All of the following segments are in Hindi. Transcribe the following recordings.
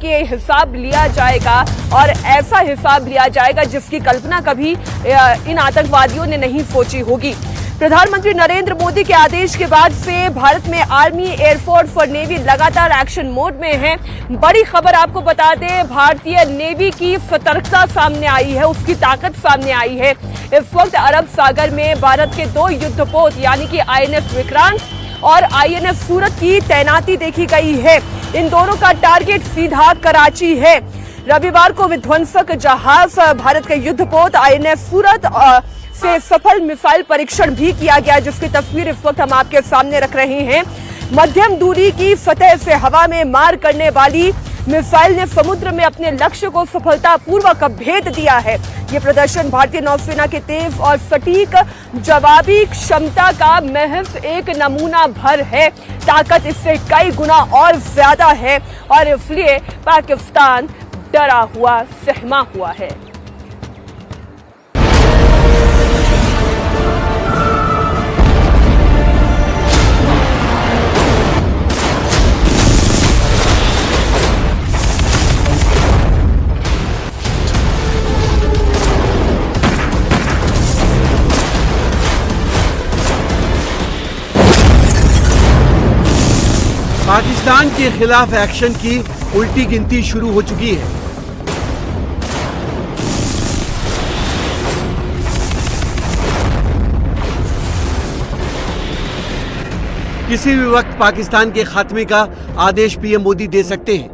के हिसाब लिया जाएगा और ऐसा हिसाब लिया जाएगा जिसकी कल्पना कभी इन आतंकवादियों ने नहीं सोची होगी। प्रधानमंत्री नरेंद्र मोदी के आदेश के बाद से भारत में आर्मी, एयरफोर्स और नेवी लगातार एक्शन मोड में है। बड़ी खबर आपको बता दें, भारतीय नेवी की सतर्कता सामने आई है, उसकी ताकत सामने आई है। इस वक्त अरब सागर में भारत के 2 युद्धपोत यानी कि INS विक्रांत और INS सूरत की तैनाती देखी गई है। इन दोनों का टारगेट सीधा कराची है। रविवार को विध्वंसक जहाज भारत के युद्धपोत INS सूरत से सफल मिसाइल परीक्षण भी किया गया, जिसकी तस्वीर इस वक्त हम आपके सामने रख रहे हैं। मध्यम दूरी की सतह से हवा में मार करने वाली मिसाइल ने समुद्र में अपने लक्ष्य को सफलतापूर्वक भेद दिया है। ये प्रदर्शन भारतीय नौसेना के तेज और सटीक जवाबी क्षमता का महज एक नमूना भर है। ताकत इससे कई गुना और ज्यादा है और इसलिए पाकिस्तान डरा हुआ, सहमा हुआ है। पाकिस्तान के खिलाफ एक्शन की उल्टी गिनती शुरू हो चुकी है। किसी भी वक्त पाकिस्तान के खात्मे का आदेश पीएम मोदी दे सकते हैं।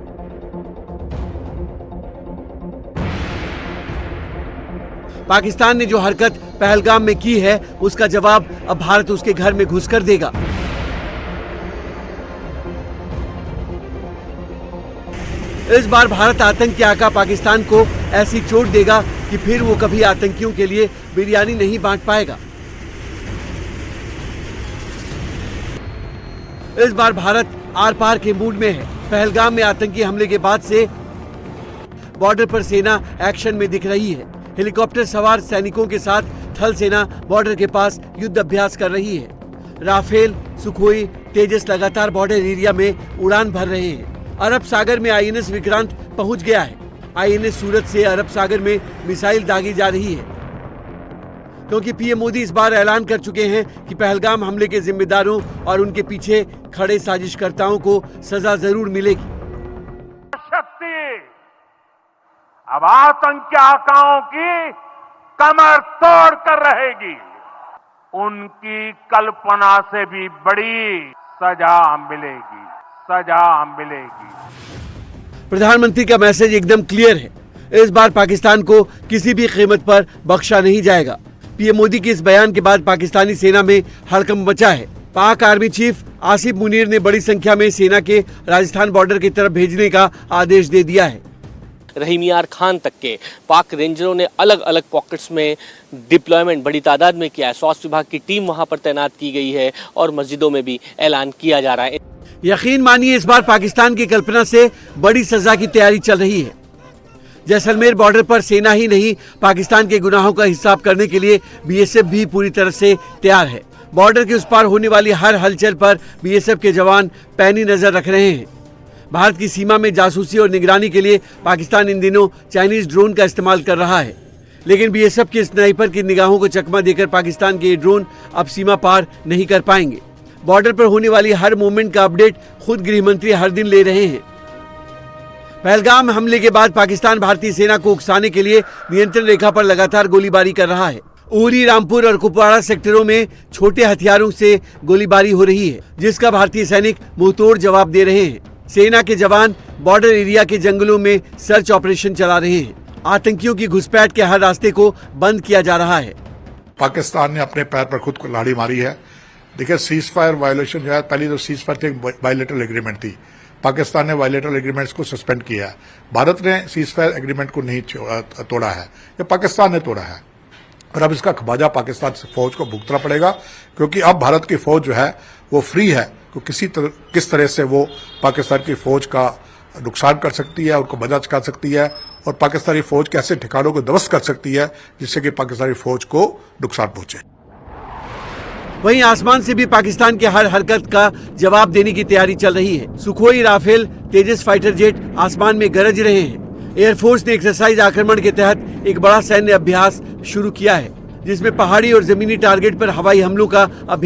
पाकिस्तान ने जो हरकत पहलगाम में की है, उसका जवाब अब भारत उसके घर में घुसकर देगा। इस बार भारत आतंक के आका पाकिस्तान को ऐसी चोट देगा कि फिर वो कभी आतंकियों के लिए बिरयानी नहीं बांट पाएगा। इस बार भारत आर पार के मूड में है। पहलगाम में आतंकी हमले के बाद से बॉर्डर पर सेना एक्शन में दिख रही है। हेलीकॉप्टर सवार सैनिकों के साथ थल सेना बॉर्डर के पास युद्ध अभ्यास कर रही है। राफेल, सुखोई, तेजस लगातार बॉर्डर एरिया में उड़ान भर रहे हैं। अरब सागर में INS विक्रांत पहुंच गया है। INS सूरत से अरब सागर में मिसाइल दागी जा रही है, क्योंकि पीएम मोदी इस बार ऐलान कर चुके हैं कि पहलगाम हमले के जिम्मेदारों और उनके पीछे खड़े साजिशकर्ताओं को सजा जरूर मिलेगी। शक्ति अब आतंकी आकाओं की कमर तोड़ कर रहेगी। उनकी कल्पना से भी बड़ी सजा मिलेगी, सजा मिलेगी। प्रधानमंत्री का मैसेज एकदम क्लियर है। इस बार पाकिस्तान को किसी भी कीमत पर बख्शा नहीं जाएगा। पीएम मोदी के इस बयान के बाद पाकिस्तानी सेना में हड़कंप मचा है। पाक आर्मी चीफ आसिफ मुनीर ने बड़ी संख्या में सेना के राजस्थान बॉर्डर की तरफ भेजने का आदेश दे दिया है। रहीम यार खान तक के पाक रेंजरों ने अलग अलग पॉकेट्स में डिप्लॉयमेंट बड़ी तादाद में किया है। स्वास्थ्य विभाग की टीम वहां पर तैनात की गई है और मस्जिदों में भी ऐलान किया जा रहा है। यकीन मानिए, इस बार पाकिस्तान की कल्पना से बड़ी सजा की तैयारी चल रही है। जैसलमेर बॉर्डर पर सेना ही नहीं, पाकिस्तान के गुनाहों का हिसाब करने के लिए BSF भी पूरी तरह से तैयार है। बॉर्डर के उस पार होने वाली हर हलचल पर BSF के जवान पैनी नजर रख रहे हैं। भारत की सीमा में जासूसी और निगरानी के लिए पाकिस्तान इन दिनों चाइनीज ड्रोन का इस्तेमाल कर रहा है, लेकिन BSF के स्नाइपर की निगाहों को चकमा देकर पाकिस्तान के ये ड्रोन अब सीमा पार नहीं कर पाएंगे। बॉर्डर पर होने वाली हर मूवमेंट का अपडेट खुद गृह मंत्री हर दिन ले रहे हैं। पहलगाम हमले के बाद पाकिस्तान भारतीय सेना को उकसाने के लिए नियंत्रण रेखा पर लगातार गोलीबारी कर रहा है। उरी, रामपुर और कुपवाड़ा सेक्टरों में छोटे हथियारों से गोलीबारी हो रही है, जिसका भारतीय सैनिक मुंहतोड़ जवाब दे रहे हैं। सेना के जवान बॉर्डर एरिया के जंगलों में सर्च ऑपरेशन चला रहे हैं। आतंकियों की घुसपैठ के हर रास्ते को बंद किया जा रहा है। पाकिस्तान ने अपने पैर पर खुद को लाड़ी मारी है। देखिए, सीज फायर वायलेशन जो है, पहली तो सीज फायर थी, बायलैटरल एग्रीमेंट थी। पाकिस्तान ने बायलैटरल एग्रीमेंट्स को सस्पेंड किया है। भारत ने सीज फायर एग्रीमेंट को नहीं तोड़ा है, ये पाकिस्तान ने तोड़ा है और अब इसका खबाजा पाकिस्तान से फौज को भुगतना पड़ेगा, क्योंकि अब भारत की फौज जो है वो फ्री है कि किस तरह से वो पाकिस्तान की फौज का नुकसान कर सकती है, उनको मदद कर सकती है और पाकिस्तानी फौज के ऐसे ठिकानों को ध्वस्त कर सकती है जिससे कि पाकिस्तानी फौज को नुकसान पहुंचे। वहीं आसमान से भी पाकिस्तान के हर हरकत का जवाब देने की तैयारी चल रही है। सुखोई, राफेल, तेजस फाइटर जेट आसमान में गरज रहे हैं। एयरफोर्स ने एक्सरसाइज आक्रमण के तहत एक बड़ा सैन्य अभ्यास शुरू किया है, जिसमें पहाड़ी और जमीनी टारगेट पर हवाई हमलों का अभ्यास